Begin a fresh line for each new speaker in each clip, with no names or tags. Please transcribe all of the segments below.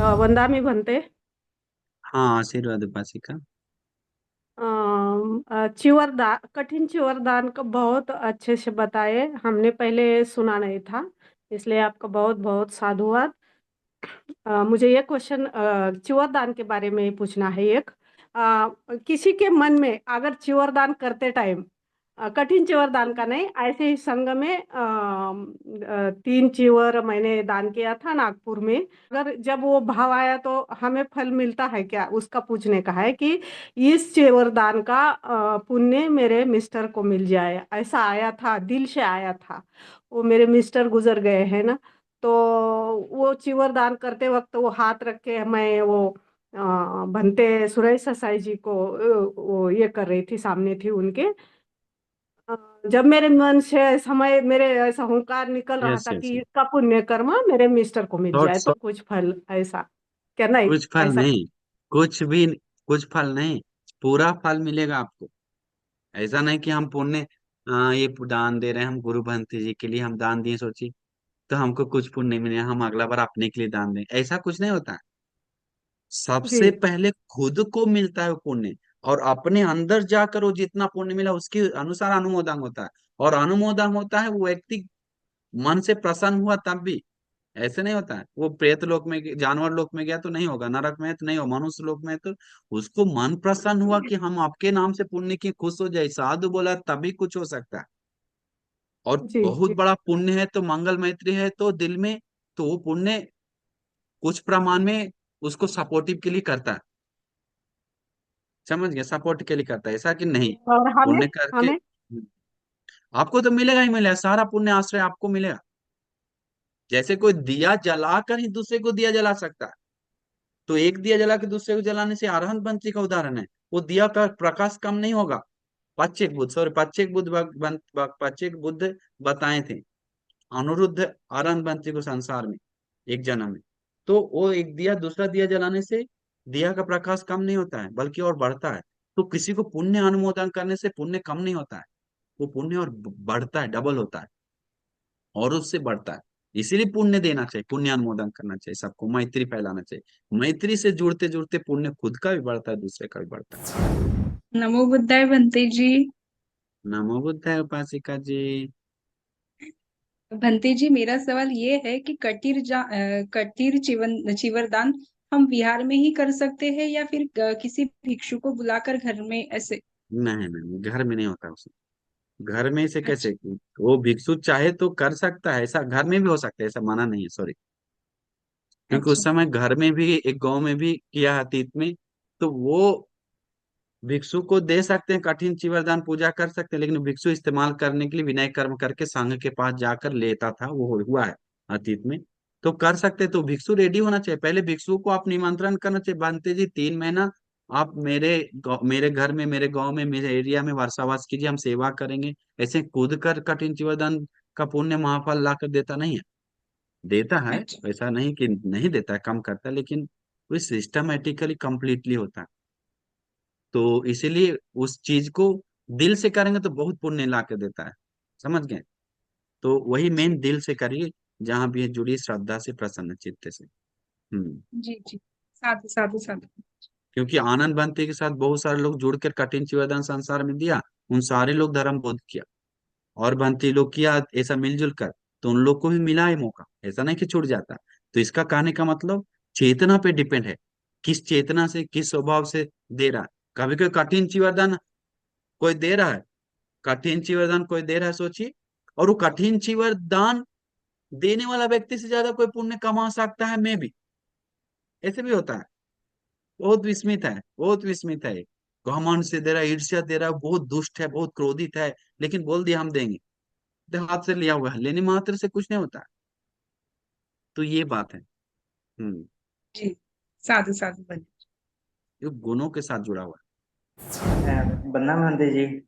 वंदामी बनते।
हाँ, आशीर्वाद उपासिका।
कठिन चिवरदान का बहुत अच्छे से बताए, हमने पहले सुना नहीं था, इसलिए आपका बहुत बहुत साधुवाद। मुझे ये क्वेश्चन चिवरदान के बारे में ही पूछना है एक। किसी के मन में अगर चिवरदान करते टाइम, कठिन चिवरदान का नहीं, ऐसे ही संघ में 3 चिवर मैंने दान किया था नागपुर में। अगर जब वो भाव आया तो हमें फल मिलता है क्या, उसका पूछने का है कि इस चिवरदान का पुण्य मेरे मिस्टर को मिल जाए, ऐसा आया था, दिल से आया था। वो मेरे मिस्टर गुजर गए हैं ना, तो वो चिवर दान करते वक्त वो हाथ रख के मैं वो भंते सुरेश साई जी को वो ये कर रही थी, सामने थी उनके। अ, जब मेरे मन से समय मेरे ऐसा हुंकार निकल रहा
यस
था
यस।
कि इसका पुण्य कर्म मेरे मिस्टर को मिल जाए
थॉट्स।
तो कुछ फल ऐसा, क्या नहीं
कुछ फल
ऐसा।
नहीं, कुछ भी, कुछ फल नहीं, पूरा फल मिलेगा आपको। ऐसा नहीं कि हम पुण्य, ये दान दे रहे हैं हम गुरु भंते जी के लिए हम दान दिए सोचिए, तो हमको कुछ पुण्य नहीं मिले, हम अगला बार अपने के लिए दान दें, ऐसा कुछ नहीं होता है।
जी
सबसे पहले खुद को मिलता है वो पुण्य, और अपने अंदर जाकर वो जितना पुण्य मिला उसके अनुसार अनुमोदन होता है। और अनुमोदन होता है वो व्यक्ति मन से प्रसन्न हुआ तब भी। ऐसे नहीं होता है वो प्रेत लोक में, जानवर लोक में गया तो नहीं होगा, नरक में है तो नहीं होगा, मनुष्य लोक में है तो उसको मन प्रसन्न हुआ कि हम आपके नाम से पुण्य की खुश हो जाए, साधु बोला तभी कुछ हो सकता है। और
जी
बहुत
जी
बड़ा पुण्य है तो मंगल मैत्री है तो दिल में, तो वो पुण्य कुछ प्रमाण में उसको सपोर्टिव के लिए करता है। समझ गए, सपोर्ट के लिए करता है, ऐसा कि नहीं
और हमें
पुण्य करके
हमें
आपको तो मिलेगा ही मिलेगा, सारा पुण्य आश्रय आपको मिलेगा। जैसे कोई दिया जलाकर ही दूसरे को दिया जला सकता है, तो एक दिया जला के दूसरे को जलाने से अरहंत बंसी का उदाहरण है, वो दिया का प्रकाश कम नहीं होगा। पच्चेक बुद्ध, सॉरी पच्चेक बुद्ध पच्चेक बुद्ध बताए थे अनिरुद्ध अरहंत बंसी को संसार में एक जन्म में। तो वो एक दिया दूसरा दिया जलाने से दिया का प्रकाश कम नहीं होता है बल्कि और बढ़ता है। तो किसी को पुण्य अनुमोदन करने से पुण्य कम नहीं होता है, वो पुण्य और बढ़ता है, डबल होता है और उससे बढ़ता है। इसीलिए पुण्य देना चाहिए, पुण्य अनुमोदन करना चाहिए, सबको मैत्री फैलाना चाहिए। मैत्री से जुड़ते जुड़ते पुण्य खुद का भी बढ़ता है, दूसरे का भी बढ़ता है।
नमो बुद्धाय भंते जी।
नमो बुद्धाय उपासिका जी।
भंते जी, मेरा सवाल ये है कि कटीर चिवरदान हम बिहार में ही कर सकते हैं या फिर किसी भिक्षु को बुलाकर घर में ऐसे?
नहीं नहीं, घर में नहीं होता उसे। घर में से कैसे,
अच्छा।
वो भिक्षु चाहे तो कर सकता है, ऐसा घर में भी हो सकता है, ऐसा माना नहीं है, सॉरी। क्योंकि उस
अच्छा।
समय घर में भी एक गांव में भी किया है अतीत में, तो वो भिक्षु को दे सकते हैं, कठिन चिवरदान पूजा कर सकते हैं, लेकिन भिक्षु इस्तेमाल करने के लिए विनय कर्म करके संघ के पास जाकर लेता था, वो हुआ है अतीत में। तो कर सकते, तो भिक्षु रेडी होना चाहिए, पहले भिक्षु को आप निमंत्रण करना चाहिए, बनते जी 3 महीना आप मेरे घर में, मेरे गांव में, मेरे एरिया में वर्षावास कीजिए, हम सेवा करेंगे। ऐसे कूद कर कठिन चिवरदान का पुण्य महाफल ला कर देता नहीं है, देता है।
अच्छा।
ऐसा नहीं कि नहीं देता है, कम करता है, लेकिन वो सिस्टमेटिकली कंप्लीटली होता है। तो इसीलिए उस चीज को दिल से करेंगे तो बहुत पुण्य ला के देता है। समझ गए, तो वही मेन दिल से करिए, जहां भी है जुड़ी श्रद्धा से, प्रसन्न चित्त से।
जी जी। साधु साधु साधु।
क्योंकि आनंद बंती के साथ बहुत सारे लोग जुड़कर कठिन चिवरदान संसार में दिया, उन सारे लोग धर्म बोध किया, और बंती लोग किया ऐसा मिलजुल कर, तो उन लोग को भी मिला है मौका, ऐसा नहीं कि छूट जाता। तो इसका कहने का मतलब चेतना पे डिपेंड है, किस चेतना से, किस स्वभाव से दे रहा है। कभी कोई कठिन चिवरदान कोई दे रहा है, कठिन चिवरदान कोई दे रहा है सोचिए, और वो कठिन चिवरदान देने वाला व्यक्ति से ज्यादा कोई पुण्य कमा सकता है, मैं भी, ऐसे भी होता है। बहुत विस्मित है, बहुत विस्मित है। घमंड से दे रहा है, ईर्ष्या दे रहा है, बहुत दुष्ट है, बहुत क्रोधित है, लेकिन बोल दिया हम देंगे, तो हाथ से लिया हुआ है, लेने मात्र से कुछ नहीं होता। तो ये बात है।
जी। साधु साधु भंते।
ये गुणों के साथ जुड़ा हुआ
बन्ना भंते जी।
है,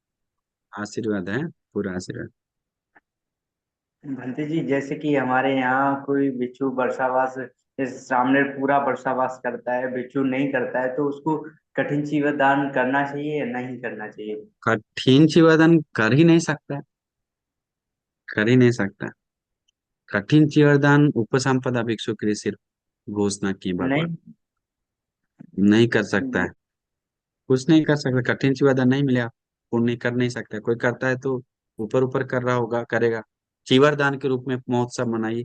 आशीर्वाद है, पूरा आशीर्वाद।
भंते जी, जैसे कि हमारे यहाँ कोई बिच्छू वर्षावास, जैसे सामने पूरा वर्षावास करता है, बिच्छू नहीं करता है, तो उसको कठिन चीवर दान करना चाहिए या नहीं करना चाहिए?
कठिन चिवरदान कर ही नहीं सकता, कर ही नहीं सकता। कठिन चिवरदान उपसंपदा भिक्षु के लिए सिर्फ, घोषणा की भगवान।
नहीं।
नहीं कर सकता है, कुछ नहीं कर सकता, कठिन चिवरदान नहीं मिला, पुण्य कर नहीं सकता। कोई करता है तो ऊपर ऊपर कर रहा होगा, करेगा। चिवरदान के रूप में महोत्सव मनाइए।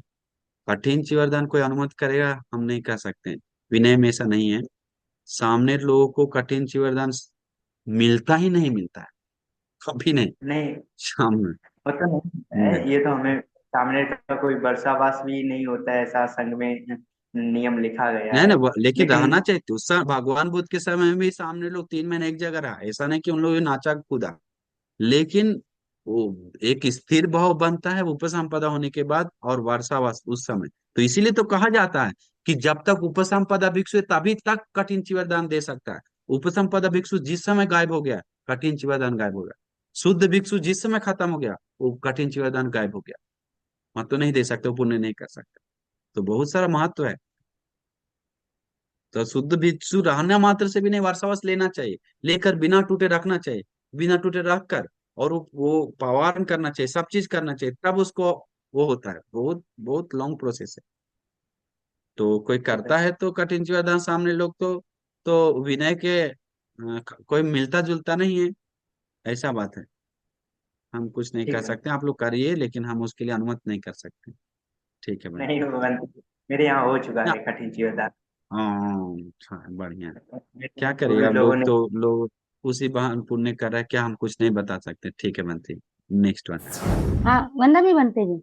कठिन चिवरदान कोई अनुमति करेगा, हम नहीं कर सकते। विनय में ऐसा नहीं है। सामने लोगों को कठिन चिवरदान मिलता ही नहीं, मिलता है कभी नहीं।
नहीं,
सामने
वो तो नहीं होता
नहीं।
है, ये तो हमें सामने का कोई वर्षावास भी नहीं होता है, ऐसा संघ में नियम लिखा गया
नहीं
है।
ना, लेकिन
लेकिन
रहना चाहिए। तो उस समय भगवान बुद्ध के समय में भी सामने लोग 3 महीने एक जगह रहा, ऐसा नहीं कि उन लोगों ने नाचा कूदा। लेकिन वो एक स्थिर भाव बनता है उपसंपदा होने के बाद, और वर्षावास उस समय। तो इसीलिए तो कहा जाता है कि जब तक उपसंपदा भिक्षु है तभी तक कठिन चिवरदान दे सकता है। उपसंपदा भिक्षु जिस समय गायब हो गया, कठिन चिवरदान गायब हो गया। शुद्ध भिक्षु जिस समय खत्म हो गया, वो कठिन चिवरदान गायब हो गया। मत तो नहीं दे सकते, वो पुण्य नहीं कर सकते। तो बहुत सारा महत्व है। तो शुद्ध भिक्षु रहने मात्र से भी नहीं, वर्षावास लेना चाहिए, लेकर बिना टूटे रखना चाहिए। बिना टूटे रख कर, और वो पावारण करना चाहिए, सब चीज करना चाहिए, तब उसको वो होता है। बहुत बहुत लॉन्ग प्रोसेस है। तो कोई करता है तो कठिन जीवदान सामने लोग तो विनय के कोई मिलता जुलता नहीं है, ऐसा बात है। हम कुछ नहीं कर
ठीक है।
सकते, आप लोग करिए, लेकिन हम उसके लिए अनुमति नहीं कर सकते। ठीक है
नहीं
बनती।
मेरे यहाँ हो चुका
ना,
है कठिन जीवदान।
हाँ, अच्छा, बढ़िया।
मेरे
क्या करेगा,
पूर्वज
अब
लोगों
लोग
ने।
तो लोग उसी बहाने पुण्य कर रहे हैं, क्या हम कुछ नहीं बता सकते। ठीक है बनती। Next one.
हाँ, वंदना भी बनते जी।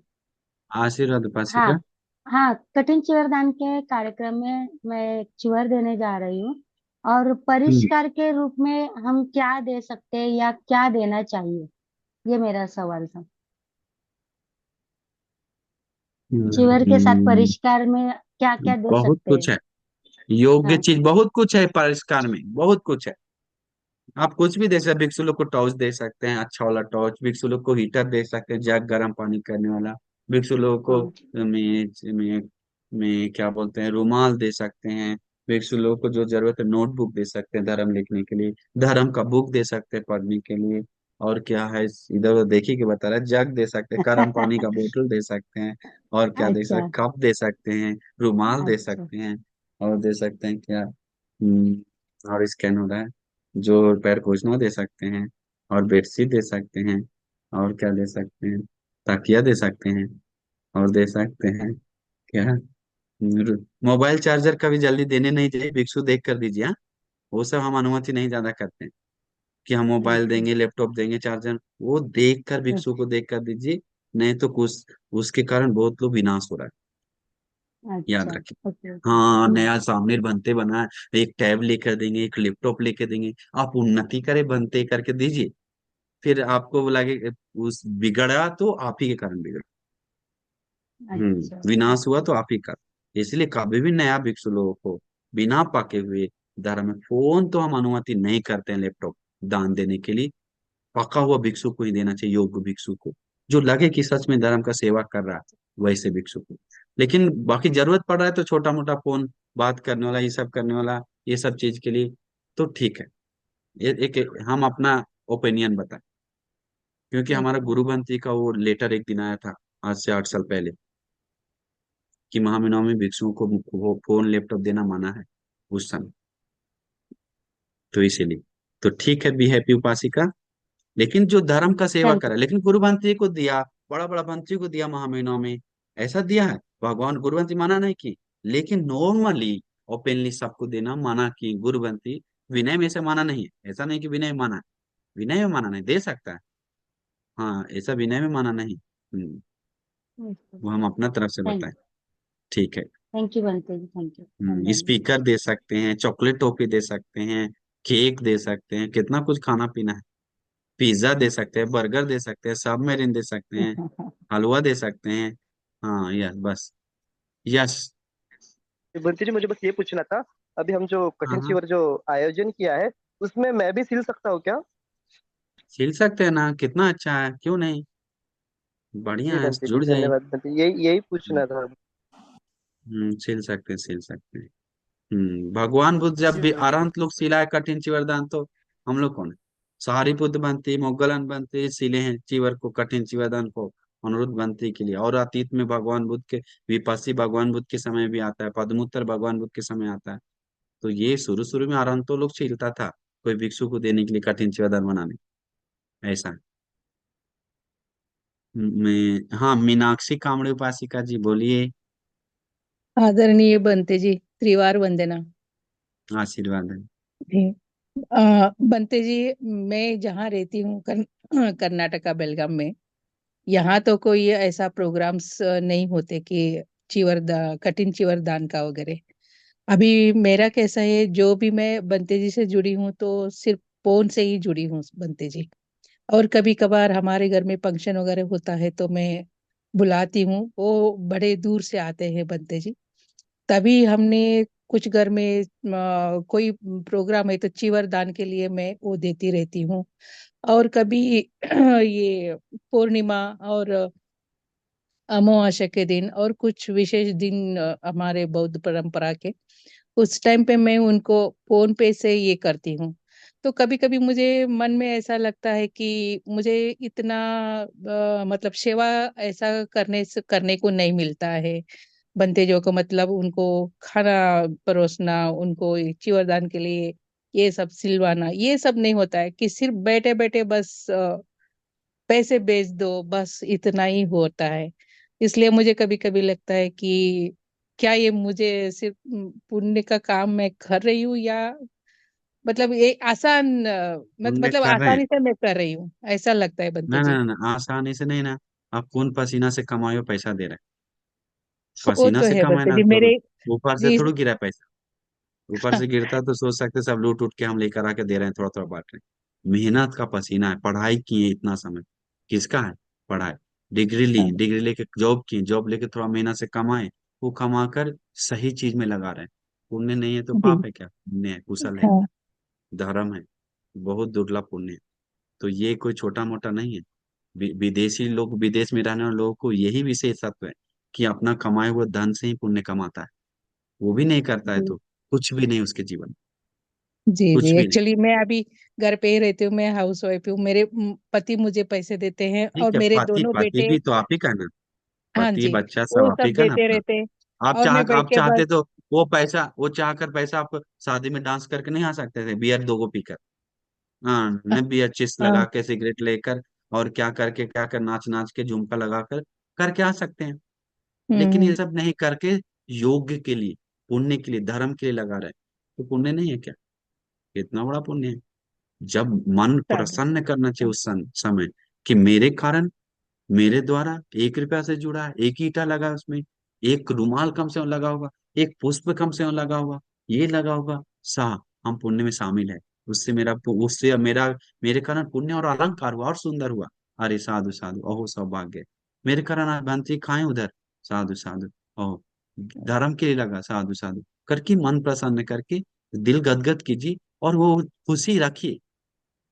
आशीर्वाद उपासिका।
हाँ। हाँ, कठिन चिवरदान के कार्यक्रम में मैं एक चिवर देने जा रही हूँ। और
हम्म,
परिष्कार के रूप में हम क्या दे सकते हैं या क्या देना चाहिए, ये मेरा सवाल था। चिवर के साथ
हम्म,
परिष्कार में क्या क्या दे
बहुत
सकते
कुछ
हैं?
है, योग्य
हाँ।
चीज बहुत कुछ है, परिष्कार में बहुत कुछ है। आप कुछ भी दे सकते हैं। भिक्षु लोग को टॉर्च दे सकते हैं, अच्छा वाला टॉर्च। भिक्षु लोग को हीटर दे सकते हैं, जग गर्म पानी करने वाला। भिक्षु लोगों
हाँ।
को में क्या बोलते हैं, रुमाल दे सकते हैं। भिक्षु लोगों को जो जरूरत है, नोटबुक दे सकते हैं धर्म लिखने के लिए। धर्म का बुक दे सकते हैं पढ़ने के लिए। और क्या है, इधर उधर देखिए के बता रहा है, जग दे सकते हैं, गर्म पानी का बोतल दे सकते हैं। और क्या दे
अच्छा।
सकते, कप दे सकते हैं, रुमाल दे
अच्छा।
सकते हैं। और दे सकते हैं क्या, और स्कैन हो रहा है, जो पैर पोछना दे सकते हैं। और बेडशीट दे सकते हैं। और क्या दे सकते हैं, तकिया दे सकते हैं। और दे सकते हैं क्या, मोबाइल चार्जर कभी जल्दी देने नहीं चाहिए, भिक्षु देख कर दीजिए, हाँ। वो सब हम अनुमति नहीं ज्यादा करते हैं कि हम मोबाइल
अच्छा।
देंगे, लैपटॉप देंगे, चार्जर। वो देख कर, भिक्षु को देख कर दीजिए। नहीं तो कुछ उसके कारण बहुत लोग विनाश हो रहा है, याद
अच्छा।
रखिए।
Okay, okay.
हाँ, नया सामने बनते बना है, एक टैब लेकर देंगे, एक लैपटॉप लेकर देंगे। आप उन्नति करे बनते करके दीजिए। फिर आपको वो लगे कि उस बिगड़ा तो आप ही के कारण बिगड़ा।
अच्छा।
विनाश हुआ
ओके।
तो आप ही का। इसलिए कभी भी नया भिक्षु लोगों को बिना पाके हुए धर्म में, फोन तो हम अनुमति नहीं करते हैं, लैपटॉप दान देने के लिए पका हुआ भिक्षु को ही देना चाहिए, योग्य भिक्षु को, जो लगे कि सच में धर्म का सेवा कर रहा है, वैसे भिक्षु को। लेकिन बाकी जरूरत पड़ रहा है तो छोटा मोटा फोन, बात करने वाला, ये सब करने वाला, ये सब चीज के लिए तो ठीक है। हम अपना ओपिनियन बताएं, क्योंकि हमारा
ओके।
गुरुबंश जी का वो लेटर एक दिन आया था, आज से 8 साल पहले, कि महामहिनों में भिक्षुओं को वो फोन लैपटॉप देना मना है उस समय। तो इसीलिए तो ठीक है, बी हैप्पी उपासिका। लेकिन जो धर्म का सेवा
थैंक यू।
करे, लेकिन गुरुवंशी को दिया, बड़ा बड़ा वंशी को दिया महामहिनों में, ऐसा दिया है भगवान। गुरुवंशी माना नहीं की, लेकिन नॉर्मली ओपनली सबको देना माना की गुरुवंशी। विनय में से माना नहीं है, ऐसा नहीं कि विनय में माना है। विनय में माना नहीं, दे सकता है, हाँ, ऐसा विनय में माना नहीं। वो हम अपना तरफ से
थैंक
बताएं। ठीक है।
थैंक यू बनते जी, thank you Vandana ji.
Speaker दे सकते हैं, चॉकलेट टॉफी दे सकते हैं, केक दे सकते हैं, कितना कुछ खाना पीना है। पिज्जा दे सकते हैं, बर्गर दे सकते हैं, सबमेरीन दे सकते हैं, हलवा दे सकते हैं। हाँ, यस, बस, यस।
बंटी जी, मुझे बस ये पूछना था, अभी हम जो
हाँ
कठिन
हाँ,
शिविर जो आयोजन किया है, उसमें मैं भी सिल सकता हूँ क्या?
सिल सकते हैं ना, कितना अच्छा है, क्यों नहीं।
जी
बढ़िया है,
बंटी जी,
जुड़ जाइए।
धन्यवाद बंटी, यही पूछना था।
सिल सकते हैं, सिल सकते हैं। भगवान बुद्ध जब
जी
भी
बंटी जी।
अरहंत लोग सिलाए कठिन चिवरदान, तो हम लोग कौन है। सारिपुत्र बनते, मोगलन बनते सिले हैं चिवर को, कठिन चिवरदान को। अनुरुद्ध बंती के लिए। और अतीत में भगवान बुद्ध के, विपस्सी भगवान बुद्ध के समय भी आता है, पद्मोत्तर भगवान बुद्ध के समय आता है। तो ये शुरू शुरू में आरंतो लोग छीलता था कोई भिक्षु को देने के लिए कठिन चिवरदान बनाने, ऐसा है। मैं, हाँ, मीनाक्षी कामड़े उपासिका जी बोलिए।
आदरणीय बनते जी, त्रिवार वंदना।
आशीर्वाद है।
जी। बनते जी, मैं जहाँ रहती हूँ कर्नाटका बेलगाम में, यहाँ तो कोई ऐसा प्रोग्राम्स नहीं होते कि कठिन चिवर दान का वगैरह। अभी मेरा कैसा है, जो भी मैं बनते जी से जुड़ी हूँ तो सिर्फ फोन से ही जुड़ी हूँ बनते जी। और कभी कभार हमारे घर में फंक्शन वगैरह होता है तो मैं बुलाती हूँ, वो बड़े दूर से आते हैं बनते जी। तभी हमने कुछ घर में कोई प्रोग्राम है तो चीवर दान के लिए मैं वो देती रहती हूँ। और कभी ये पूर्णिमा और अमावस्या के दिन और कुछ विशेष दिन हमारे बौद्ध परंपरा के, उस टाइम पे मैं उनको फोन पे से ये करती हूँ। तो कभी कभी मुझे मन में ऐसा लगता है कि मुझे इतना मतलब सेवा ऐसा करने को नहीं मिलता है। बंतेजों को मतलब उनको खाना परोसना, उनको चिवरदान के लिए ये सब सिलवाना, ये सब नहीं होता है कि सिर्फ बैठे बैठे बस पैसे भेज दो, बस इतना ही होता है। इसलिए मुझे कभी कभी लगता है कि क्या ये मुझे सिर्फ पुण्य का काम मैं कर रही हूँ, या मतलब ये आसान
पुण्य
मतलब
कर रहे हैं।
आसानी से मैं कर रही हूँ, ऐसा लगता है बनते
ना ना
जी।
ना ना, आसानी से नहीं ना। आप खून पसीना से कमाए हुए पैसा दे रहे हैं,
वो
पसीना
तो
से
है
कमाए
बनते
ना,
जी
तो
मेरे
ऊपर से
जी।
थोड़ा गिरा पैसा। ऊपर से गिरता तो सोच सकते सब लूट उठ के हम लेकर आके दे रहे हैं, थोड़ा थोड़ा बांट रहे हैं। मेहनत का पसीना है, पढ़ाई किए इतना समय, किसका है? पढ़ाई, डिग्री ली,
हाँ
डिग्री लेके जॉब की, जॉब लेके थोड़ा मेहनत से कमाए, वो कमा कर सही चीज में लगा रहे हैं। पुण्य नहीं है तो
जी।
पाप है क्या? पुण्य है, कुशल है,
हाँ
धर्म है, बहुत दुर्लभ पुण्य है। तो ये कोई छोटा मोटा नहीं है। विदेशी लोग, विदेश में रहने वाले लोगों को यही विशेषत्व है कि अपना कमाए हुए धन से ही पुण्य कमाता है। वो भी नहीं करता है
जी।
तो कुछ भी नहीं उसके जीवन में,
जी जी,
कुछ भी नहीं।
एक्चुअली मैं अभी घर पे ही रहती हूँ, मैं हाउस वाइफ हूँ। मेरे पति मुझे पैसे देते हैं और
ठीक है,
मेरे
पति
दोनों
पति
बेटे।
भी तो आप ही का है ना।
हाँ
पति
जी,
बच्चा सब
वो
आप ही
सब
का ना
देते
अपना।
रहते हैं और मैं बैठ
आप
के बस।
चाहते तो वो पैसा, वो चाह कर पैसा आप शादी में डांस करके नहीं आ सकते थे, बियर दो गो पीकर? हाँ, न बियर चिस लगा
हाँ।
के, सिगरेट लेकर, और क्या करके, क्या कर, नाच नाच के, झुमका लगा कर करके आ सकते हैं। लेकिन ये
हम्म।
सब नहीं करके योग्य के लिए, पुण्य के लिए, धर्म के लिए लगा रहे, तो पुण्य नहीं है क्या? कितना बड़ा पुण्य है। जब मन
साधु।
प्रसन्न करना चाहिए उस समय, कि मेरे कारण, मेरे द्वारा 1 रुपया से जुड़ा है, एक ईंटा लगा है उसमें, एक रुमाल कम से कम लगा होगा, एक पुष्प कम से कम लगा होगा, ये लगा होगा, सा हम पुण्य में शामिल है। उससे मेरा, मेरे कारण पुण्य और अलंकार हुआ और सुंदर हुआ। अरे साधु साधु, अहो सौभाग्य, मेरे कारण आज बंसी खाए उधर, साधु साधु, अहो धर्म के लिए लगा, साधु साधु करके मन प्रसन्न करके दिल गदगद कीजिए, और वो खुशी रखिए।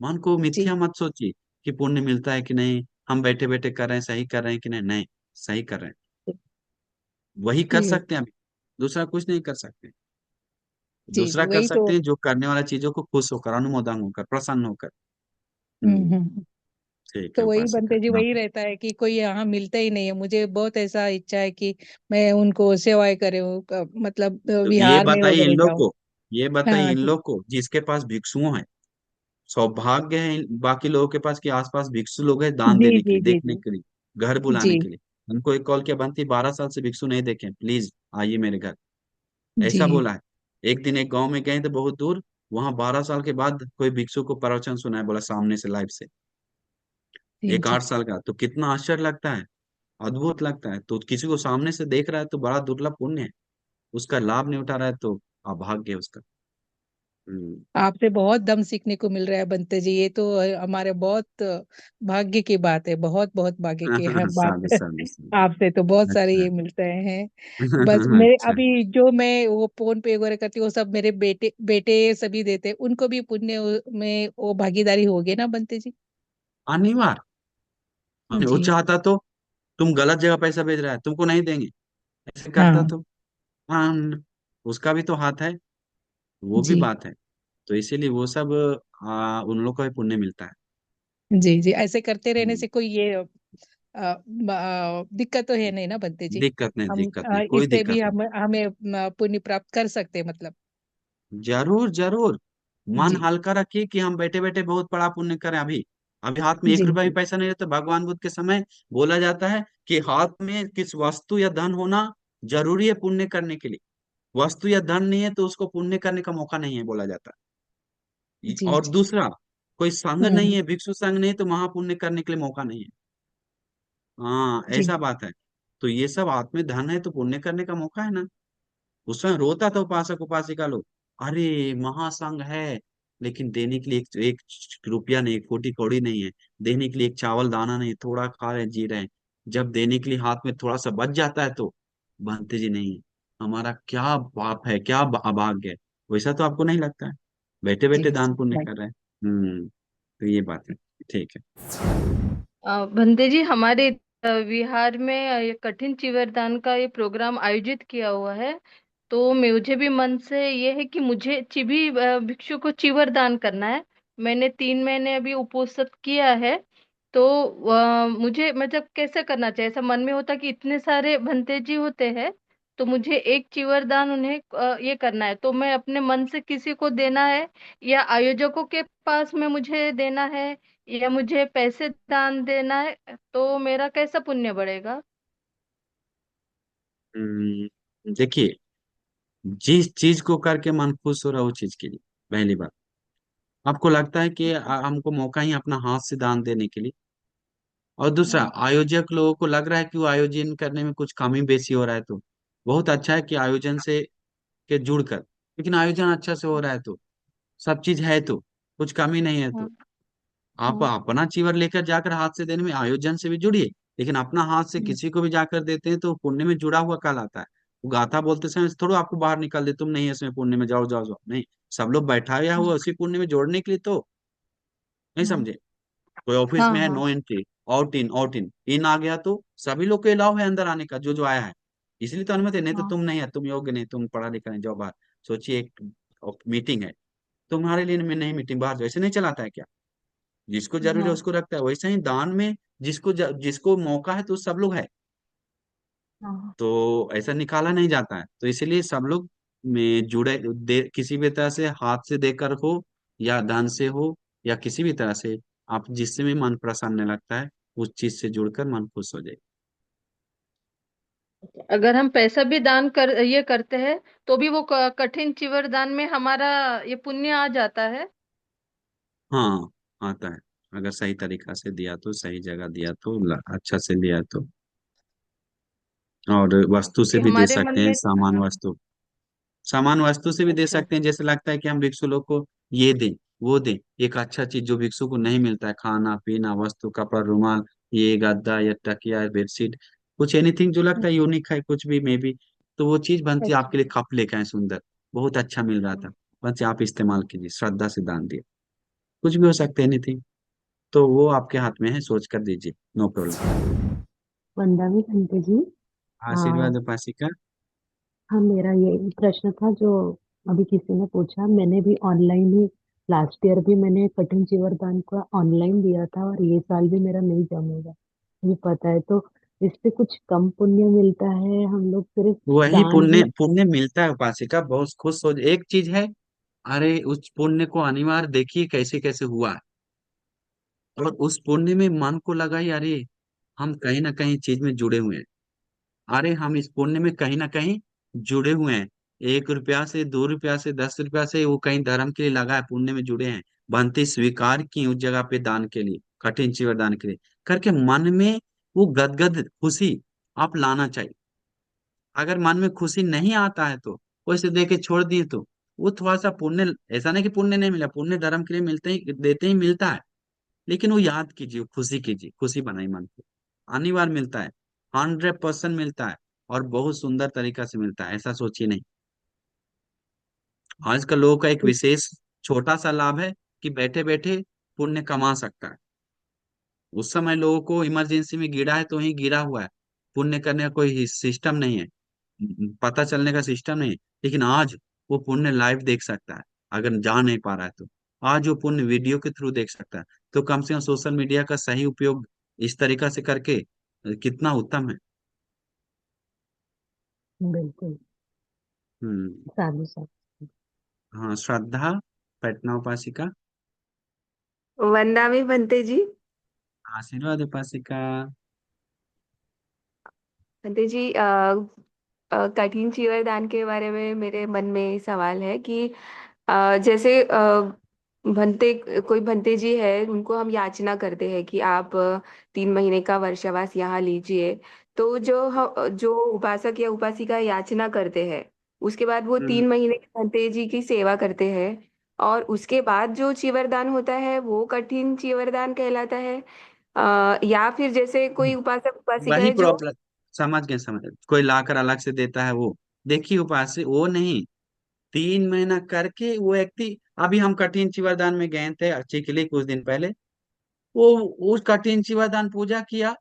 मन को
जी
मिथ्या मत सोचिए कि पुण्य मिलता है कि नहीं, हम बैठे बैठे कर रहे हैं, सही कर रहे हैं कि नहीं। नहीं, सही कर रहे हैं, वही कर
जी
सकते हैं अभी, दूसरा कुछ नहीं कर सकते।
जी
दूसरा
जी,
कर
वही तो।
सकते हैं जो करने वाला चीजों को खुश होकर, अनुमोदन होकर, प्रसन्न होकर।
हम्म।
ठीक है
तो वही
उपासिका
बनते जी,
आप।
वही रहता है कि कोई यहाँ मिलता ही नहीं है। मुझे बहुत ऐसा इच्छा है कि मैं उनको सेवाएं करे, मतलब
तो
विहार में वगैरह जाऊं।
ये बताइए
हाँ
इन
जी।
लोग को जिसके पास भिक्षुओं है, सौभाग्य है बाकी लोगों के पास कि आसपास भिक्षु लोग हैं, दान
जी
देने के
जी
लिए,
जी
देखने
जी।
के लिए, घर बुलाने
जी
के लिए। उनको एक कॉल किया, बनती 12 साल से भिक्षु नहीं देखे, प्लीज आइए मेरे घर,
जी
ऐसा बोला है। एक दिन एक गांव में गए थे बहुत दूर, वहां 12 साल के बाद कोई भिक्षु को प्रवचन सुनाया, बोला सामने से, लाइव से,
जी
एक
जी
8 साल का। तो कितना आश्चर्य लगता है, अद्भुत लगता है। तो किसी को सामने से देख रहा है तो बड़ा दुर्लभ पुण्य है, उसका लाभ नहीं उठा रहा है तो अभाग्य है उसका। हम्म।
आपसे बहुत दम सीखने को मिल रहा है बनते जी, ये तो हमारे बहुत भाग्य की बात है, बहुत बहुत भाग्य की है बात
साधु
है।
साधु साधु।
आपसे तो बहुत सारे
अच्छा।
ये मिलते हैं। बस मेरे
अच्छा।
अभी जो मैं वो फोन पे वगैरह करती हूँ, वो सब मेरे बेटे बेटे सभी देते हैं, उनको भी पुण्य में वो भागीदारी होगी ना बनते जी।
अनिवार्य, वो
जी।
चाहता तो तुम गलत जगह पैसा भेज रहा है, तुमको नहीं देंगे, ऐसे करता
हाँ
तो। हाँ, उसका भी तो हाथ है, वो भी
जी
बात है। तो इसीलिए वो सब, उन लोग को भी पुण्य मिलता है।
जी जी, ऐसे करते रहने
हम्म।
से कोई ये दिक्कत तो है नहीं ना बनते जी?
दिक्कत नहीं,
हम
दिक्कत नहीं, कोई
इससे
दिक्कत
भी
नहीं।
हमें पुण्य प्राप्त कर सकते हैं मतलब।
जरूर जरूर। मन
जी
हल्का रखिए कि हम बैठे बैठे बहुत बड़ा पुण्य करें। अभी अभी हाथ में एक
जी
रुपया भी
जी
पैसा नहीं रहता। भगवान बुद्ध के समय बोला जाता है कि हाथ में किस वस्तु या धन होना जरूरी है पुण्य करने के लिए। वस्तु या धन नहीं है तो उसको पुण्य करने का मौका नहीं है, बोला जाता है।
जी
और
जी।
दूसरा, कोई संघ नहीं
हम्म।
है, भिक्षु संघ नहीं है तो महापुण्य करने के लिए मौका नहीं है। हाँ,
जी
ऐसा बात है। तो ये सब हाथ में धन है तो पुण्य करने का मौका है ना। उस समय रोता था उपासक उपासिका लोग, अरे महासंघ है लेकिन देने के लिए एक रुपया नहीं, एक फूटी कौड़ी नहीं है। देने के लिए एक चावल दाना नहीं, थोड़ा खा रहे जी रहे हैं। जब देने के लिए हाथ में थोड़ा सा बच जाता है तो बनते जी नहीं, हमारा क्या पाप है, क्या अभाग्य है। वैसा तो आपको नहीं लगता है? बैठे
जी
बैठे दान पुण्य
नहीं।
कर रहे हैं। तो ये बात है। ठीक है।
बंदे जी, हमारे बिहार में ये कठिन चिवरदान का ये प्रोग्राम आयोजित किया हुआ है। तो मुझे भी मन से ये है कि मुझे भी भिक्षु को चिवरदान करना है। मैंने 3 महीने अभी उपोषित किया है। तो मुझे मतलब कैसे करना चाहिए? ऐसा मन में होता कि इतने सारे भंते जी होते हैं, तो मुझे एक चिवरदान उन्हें ये करना है। तो मैं अपने मन से किसी को देना है, या आयोजकों के पास में मुझे देना है, या मुझे पैसे दान देना है? तो मेरा कैसा पुण्य बढ़ेगा?
देखिए, जिस चीज को करके मन खुश हो रहा है उस चीज के लिए, पहली बात। आपको लगता है कि हमको मौका ही अपना हाथ से दान देने के लिए। और दूसरा,
हाँ
आयोजक लोगों को लग रहा है कि वो आयोजन करने में कुछ कमी बेसी हो रहा है तो बहुत अच्छा है कि आयोजन से के जुड़कर, लेकिन आयोजन अच्छा से हो रहा है तो सब चीज है तो कुछ कमी नहीं है
हाँ
तो आप
हाँ
अपना चीवर लेकर जाकर हाथ से देने में आयोजन से भी जुड़िए। लेकिन अपना हाथ से
हम्म,
किसी को भी जाकर देते हैं तो पुण्य में जुड़ा हुआ कहलाता है। वो गाथा बोलते समय थोड़ा आपको बाहर निकाल दे, तुम नहीं है इसमें पुण्य में, जाओ जाओ जाओ, नहीं। सब लोग बैठाया हुआ उसी पुण्य में जोड़ने के लिए तो, नहीं
हाँ
समझे? कोई ऑफिस
हाँ
में है,
हाँ
no entry, out in out in आ गया तो सभी लोग को अलाउ है अंदर आने का, जो जो आया है। इसलिए तो अनुमति है, नहीं तो
हाँ
तुम नहीं है, तुम योग्य नहीं, तुम पढ़ा लिखा नहीं, जाओ बाहर। सोचिए एक मीटिंग है, तुम्हारे लिए में नहीं मीटिंग, बाहर जाओ, ऐसे नहीं चलाता है क्या? जिसको जरूरी है
हाँ
उसको रखता है। वैसे ही दान में जिसको मौका है तो सब लोग है,
हाँ।
तो ऐसा निकाला नहीं जाता है। तो इसीलिए सब लोग में जुड़े किसी भी तरह से हाथ से देकर हो या धन से हो या किसी भी तरह से, आप जिससे भी मन प्रसन्न लगता है उस चीज से जुड़कर मन खुश हो जाए।
अगर हम पैसा भी दान कर ये करते हैं, तो भी वो कठिन चिवर दान में हमारा ये पुण्य आ जाता है?
हाँ, आता है। अगर सही तरीका से दिया तो, सही जगह दिया तो, अच्छा से लिया तो। और वस्तु से
कि
भी दे
हमारे मन
सकते हैं,
में
सामान
हाँ।
वस्तु। सामान वस्तु से भी दे
अच्छा।
सकते हैं, जैसे लगता है कि हम भिक्षु लोग को ये दें वो दें, एक अच्छा चीज जो भिक्षु को नहीं मिलता है, खाना पीना वस्तु, कपड़ा, रुमाल, ये गद्दा या तकिया या बेडशीट, कुछ एनीथिंग जो लगता है यूनिक है कुछ भी मे बी, तो वो चीज बनती है
अच्छा।
आपके लिए। कप लेके आए सुंदर, बहुत अच्छा मिल रहा था, बस आप इस्तेमाल कीजिए, श्रद्धा से दान दिए। कुछ भी हो सकता है, एनीथिंग। तो वो आपके हाथ में है, सोच कर दीजिए, नो प्रॉब्लम।
वंदना खंते जी। आ,
आशीर्वाद उपासिका।
हाँ, मेरा ये प्रश्न था जो अभी किसी ने पूछा। मैंने भी ऑनलाइन ही लास्ट ईयर भी मैंने कठिन चीवर दान का ऑनलाइन दिया था, और ये साल भी मेरा नहीं जमेगा, मुझे पता है। तो इससे कुछ कम पुण्य मिलता है? हम लोग सिर्फ
वही
दान
पुण्य
ही।
पुण्य मिलता है उपासिका, बहुत खुश हो। एक चीज है, अरे उस पुण्य को अनिवार्य देखिए कैसे कैसे हुआ है। और उस पुण्य में मन को लगा ही, अरे हम कहीं ना कहीं चीज में जुड़े हुए हैं। अरे हम इस पुण्य में कहीं ना कहीं जुड़े हुए हैं। 1 रुपया से, 2 रुपया से, 10 रुपया से वो कहीं धर्म के लिए लगा है, पुण्य में जुड़े हैं। बनते स्वीकार की उस जगह पे दान के लिए, कठिन चीवर दान के लिए करके मन में वो गदगद खुशी आप लाना चाहिए। अगर मन में खुशी नहीं आता है तो वैसे दे के छोड़ दिए तो वो थोड़ा सा पुण्य, ऐसा नहीं कि पुण्य नहीं मिला, पुण्य धर्म के लिए मिलते ही देते ही मिलता है। लेकिन वो याद कीजिए, खुशी कीजिए, खुशी बनाई मन को। अनिवार्य मिलता है, 100% मिलता है। और बहुत सुंदर तरीका से मिलता है, ऐसा सोचिए नहीं। आजकल लोगों का एक विशेष छोटा सा लाभ है कि बैठे बैठे पुण्य कमा सकता है। उस समय लोगों को इमरजेंसी में गिरा है तो ही गिरा हुआ है, पुण्य करने का कोई सिस्टम नहीं है, पता चलने का सिस्टम नहीं है। लेकिन आज वो पुण्य लाइव देख सकता है, अगर जा नहीं पा रहा है तो आज वो पुण्य वीडियो के थ्रू देख सकता है। तो कम से कम सोशल मीडिया का सही उपयोग इस तरीका से करके कितना उत्तम है।
बिल्कुल।
हम्म।
साधु साधु।
हाँ, श्रद्धा, पटना उपासिका।
वंदना में बनते जी।
आशीर्वाद उपासिका।
बनते जी, कठिन चीवरदान के बारे में मेरे मन में सवाल है कि जैसे भंते कोई भंते जी है, उनको हम याचना करते हैं कि आप 3 महीने का वर्षावास यहाँ लीजिए। तो जो उपासक या उपासिका याचना करते हैं, उसके बाद वो
हम्म।
3 महीने भंते जी की सेवा करते हैं, और उसके बाद जो चीवरदान होता है वो कठिन चीवरदान कहलाता है। या फिर जैसे कोई उपासक उपासिका
वही
है जो।
प्रॉब्लम। समझ गए, समझ गए। कोई लाकर अलग से देता है वो। देखिए, उपास वो नहीं, 3 महीना करके वो व्यक्ति। अभी हम कठिन चिवरदान में गए थे चिखली कुछ दिन पहले। वो उस कठिन चिवरदान पूजा किया,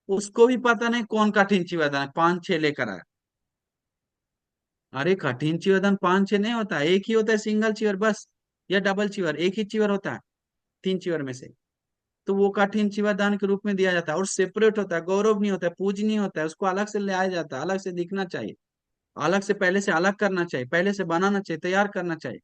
उसको भी पता नहीं कौन कठिन चिवरदान 5-6 लेकर आया। अरे कठिन चिवरदान 5-6 नहीं होता, एक ही होता है, सिंगल चिवर बस, या डबल चिवर, एक ही चिवर होता है 3 चिवर में से। तो वो कठिन चिवरदान के रूप में दिया जाता है, और सेपरेट होता है, गौरव नहीं होता है, पूजनीय होता है, उसको अलग से ले आया जाता है, अलग से दिखना चाहिए, अलग से पहले से अलग करना चाहिए, पहले से बनाना चाहिए, तैयार करना चाहिए।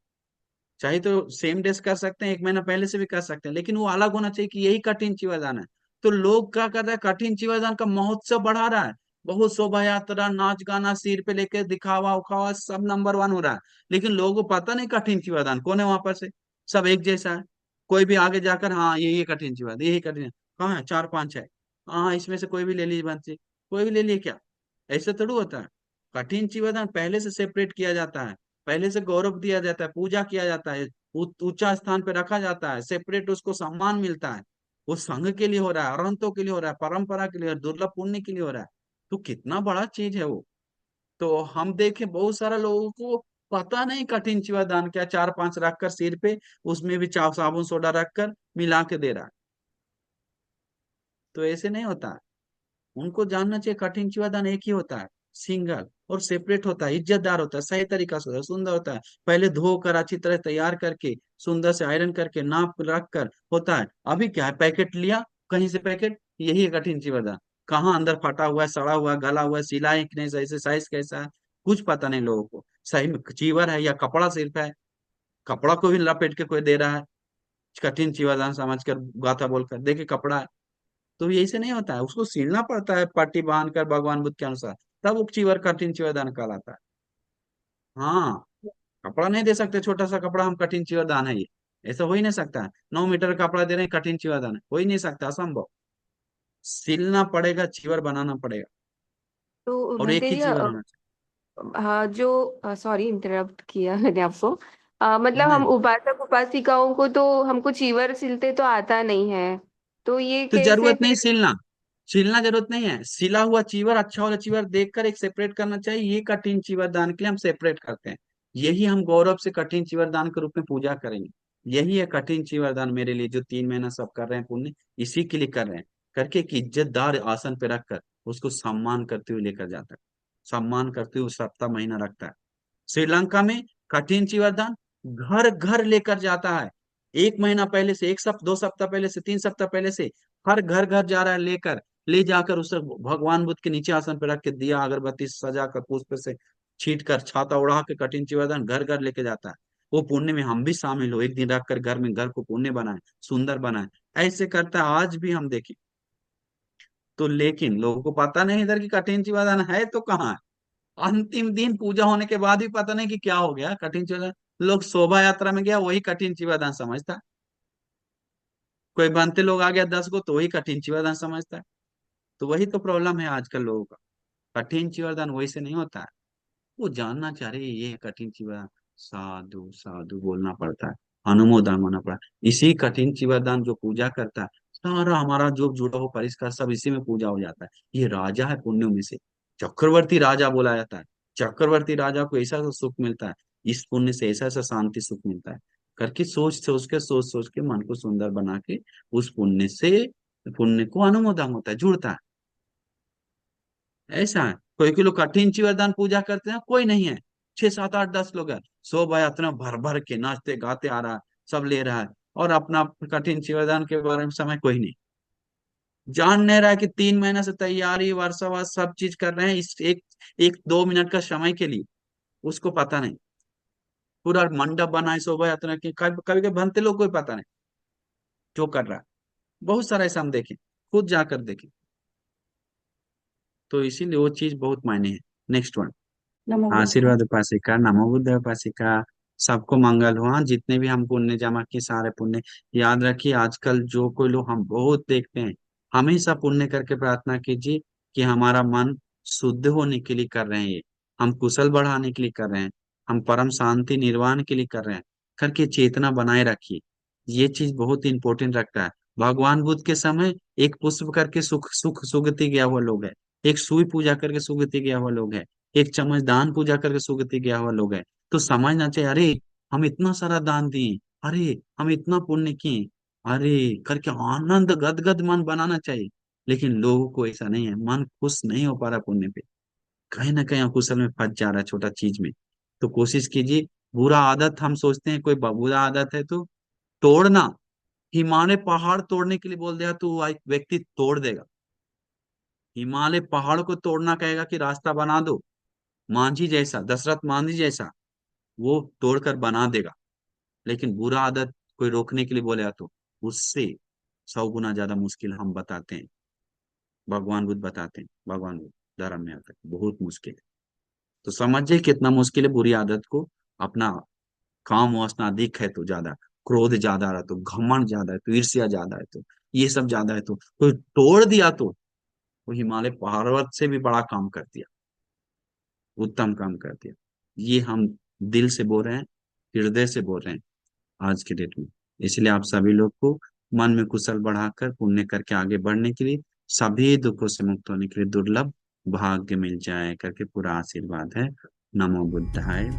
चाहे तो सेम डेज कर सकते हैं, 1 महीना पहले से भी कर सकते हैं, लेकिन वो अलग होना चाहिए कि यही कठिन चीवरदान है। तो लोग क्या कर रहे हैं, कठिन चीवरदान का महोत्सव बढ़ा रहा है। बहुत शोभा यात्रा, नाच गाना, सिर पे लेके दिखावा उखावा, सब नंबर 1 हो रहा है। लेकिन लोगों को पता नहीं कठिन चीवरदान कौन है वहां पर से। सब एक जैसा है। कोई भी आगे जाकर, हाँ ये कठिन चीवरदान, यही कठिन है। कहाँ है, 4-5 है। हाँ, इसमें से कोई भी ले लीजिए बंसी, कोई भी ले लिए क्या? ऐसे थोड़ा होता है। कठिन चीवरदान पहले से सेपरेट किया जाता है, पहले से गौरव दिया जाता है, पूजा किया जाता है, ऊंचा स्थान पे रखा जाता है, सेपरेट उसको सम्मान मिलता है। वो संघ के लिए हो रहा है, अरहंतों के लिए हो रहा है, परंपरा के लिए, दुर्लभ पुण्य के लिए हो रहा है। तो कितना बड़ा चीज है वो। तो हम देखें बहुत सारा लोगों को पता नहीं कठिन चिवा दान क्या, 4-5 रखकर सिर पे, उसमें भी चाव साबुन सोडा रखकर मिला के दे रहा है। तो ऐसे नहीं होता है। उनको जानना चाहिए कठिन चिवादान एक ही होता है, सिंगल और सेपरेट होता है, इज्जतदार होता है, सही तरीका से होता है, सुंदर होता है। पहले धोकर अच्छी तरह तैयार करके, सुंदर से आयरन करके, नाप रख कर होता है। अभी क्या है, पैकेट लिया कहीं से पैकेट, यही है कठिन चिवादान। कहाँ अंदर फटा हुआ है, सड़ा हुआ है, गला हुआ है, सिलाई कि नहीं सही से, साइज कैसा है, कुछ पता नहीं लोगों को। सही में चीवर है या कपड़ा सिर्फ है, कपड़ा को भी लपेट के कोई दे रहा है कठिन चिवादान समझ कर, गाथा बोलकर, देखिए कपड़ा है। तो ये ऐसे नहीं होता है, उसको सीलना पड़ता है पट्टी बांध कर भगवान बुद्ध के अनुसार, तब वो चीवर कठिन चीवर दान कहलाता है। हाँ, कपड़ा नहीं दे सकते, छोटा सा कपड़ा हम कठिन चीवर दान है ये, ऐसा हो ही नहीं सकता है। 9 मीटर कपड़ा दे रहे हैं, कठिन चीवर दान है, हो ही नहीं सकता, असंभव। सिलना पड़ेगा, चीवर बनाना पड़ेगा,
तो
और एक
भंते
ही
जी,
चीवर होना चाहिए।
हाँ, जो सॉरी इंटरप्ट किया मैंने आपको। मतलब हम
नहीं,
उपासक उपासिकाओं को तो हमको चीवर सिलते तो आता नहीं है, तो ये
तो
कैसे
जरूरत नहीं
फिर।
सिलना, सिलना जरूरत नहीं है। सिला हुआ चीवर, अच्छा वाला चीवर देखकर एक सेपरेट करना चाहिए, ये कठिन चीवर दान के लिए हम सेपरेट करते हैं। यही हम गौरव से कठिन चीवर दान के रूप में पूजा करेंगे। यही है कठिन चीवर दान मेरे लिए, जो 3 महीना सब कर रहे हैं पुण्य, इसी के लिए कर रहे हैं। करके एक इज्जतदार आसन पे रखकर उसको सम्मान करते हुए लेकर जाता है, सम्मान करते हुए सप्ताह महीना रखता है। श्रीलंका में कठिन चिवरदान घर घर लेकर जाता है। 1 महीना पहले से, 1 सप्ताह 2 सप्ताह पहले से, 3 सप्ताह पहले से, हर घर घर जा रहा है, लेकर ले जाकर उसे भगवान बुद्ध के नीचे आसन पर रख के, दिया अगरबत्ती सजा कर, पुष्प से छीट कर, छाता उड़ा के कठिन चिवरदान घर घर लेके जाता है। वो पुण्य में हम भी शामिल हो, एक दिन रख कर घर में, घर को पुण्य बनाए, सुंदर बनाए। ऐसे करता है आज भी हम देखें तो। लेकिन लोगों को पता नहीं इधर की कठिन चिवरदान है तो कहाँ है। अंतिम दिन पूजा होने के बाद भी पता नहीं कि क्या हो गया कठिन चिवरदान। लोग शोभा यात्रा में गया, वही कठिन चिवरदान समझता है। कोई बनते लोग आ गया 10 गो, तो वही कठिन चिवरदान समझता है। तो वही तो प्रॉब्लम है आजकल लोगों का। कठिन चिवरदान वही से नहीं होता है। वो जानना चाह रहे हैं, ये है कठिन चिवरदान, साधु साधु बोलना पड़ता है, अनुमोदन होना पड़ता है। इसी कठिन चिवरदान जो पूजा करता है, सारा हमारा जो जुड़ा हो परिष्कार सब इसी में पूजा हो जाता है। ये राजा है पुण्यों में से, चक्रवर्ती राजा बोला जाता है। चक्रवर्ती राजा को ऐसा ऐसा सुख मिलता है, इस पुण्य से ऐसा ऐसा शांति सुख मिलता है। करके सोच सोच के मन को सुंदर बना के, उस पुण्य से, पुण्य को अनुमोदन होता है, जुड़ता है। ऐसा है। कोई लोग कठिन चिवरदान पूजा करते हैं, कोई नहीं है। 6 7 8 10 लोग हैं, शोभा यात्रा भर भर के नाचते गाते आ रहा है, सब ले रहा है, और अपना कठिन चिवरदान के बारे में समय कोई नहीं। जान नहीं रहा है कि 3 महीने से तैयारी वर्षावास सब चीज कर रहे हैं इस एक एक 2 मिनट का समय के लिए। उसको पता नहीं, पूरा मंडप बना है शोभा यात्रा की, कभी कभी बनते लोग कोई पता नहीं जो कर रहा है। बहुत सारा ऐसा हम देखें, खुद जाकर देखें। तो इसीलिए वो चीज बहुत मायने है। नेक्स्ट वन,
नमो बुद्धाय।
आशीर्वाद उपासिका, नमो बुद्ध उपासिका। सबको मंगल हो। हाँ, जितने भी हम पुण्य जमा किए सारे पुण्य याद रखिए। आजकल जो कोई लोग हम बहुत देखते हैं, हमेशा पुण्य करके प्रार्थना कीजिए कि हमारा मन शुद्ध होने के लिए कर रहे हैं, ये हम कुशल बढ़ाने के लिए कर रहे हैं, हम परम शांति निर्वाण के लिए कर रहे हैं करके चेतना बनाए रखिए। ये चीज बहुत इंपॉर्टेंट रखता है। भगवान बुद्ध के समय एक पुष्प करके सुख सुख सुगति गया हुआ लोग है, एक सुई पूजा करके सुगति गया हुआ लोग है, एक चम्मच दान पूजा करके सुगति गया हुआ लोग है। तो समझना चाहिए, अरे हम इतना सारा दान दिए, अरे हम इतना पुण्य किए, अरे करके आनंद गदगद मन बनाना चाहिए। लेकिन लोगों को ऐसा नहीं है, मन खुश नहीं हो पा रहा पुण्य पे, कहीं ना कहीं अकुशल में फंस जा रहा है छोटा चीज में। तो कोशिश कीजिए। बुरा आदत हम सोचते हैं कोई बुरा आदत है तो तोड़ना, हिमालय पहाड़ तोड़ने के लिए बोल दिया तो वो एक व्यक्ति तोड़ देगा। हिमालय पहाड़ को तोड़ना कहेगा कि रास्ता बना दो, मांझी जैसा, दशरथ मांझी जैसा, वो तोड़कर बना देगा। लेकिन बुरा आदत कोई रोकने के लिए बोलेगा तो उससे 100 गुना ज्यादा मुश्किल हम बताते हैं, भगवान बुद्ध बताते हैं, भगवान बुद्ध धर्म में आता है बहुत मुश्किल है। तो समझिए कितना मुश्किल है बुरी आदत को अपना। काम वासना अधिक है तो ज्यादा, क्रोध ज्यादा है तो, घमंड ज्यादा है तो, ईर्ष्या ज्यादा है तो, ये सब ज्यादा है तो कोई तोड़ दिया तो वो हिमालय पर्वत से भी बड़ा काम कर दिया, उत्तम काम कर दिया। ये हम दिल से बोल रहे हैं, हृदय से बोल रहे हैं आज के डेट में। इसलिए आप सभी लोग को मन में कुशल बढ़ाकर पुण्य करके आगे बढ़ने के लिए, सभी दुखों से मुक्त होने के लिए दुर्लभ भाग्य मिल जाए करके पूरा आशीर्वाद है। नमो बुद्धाय।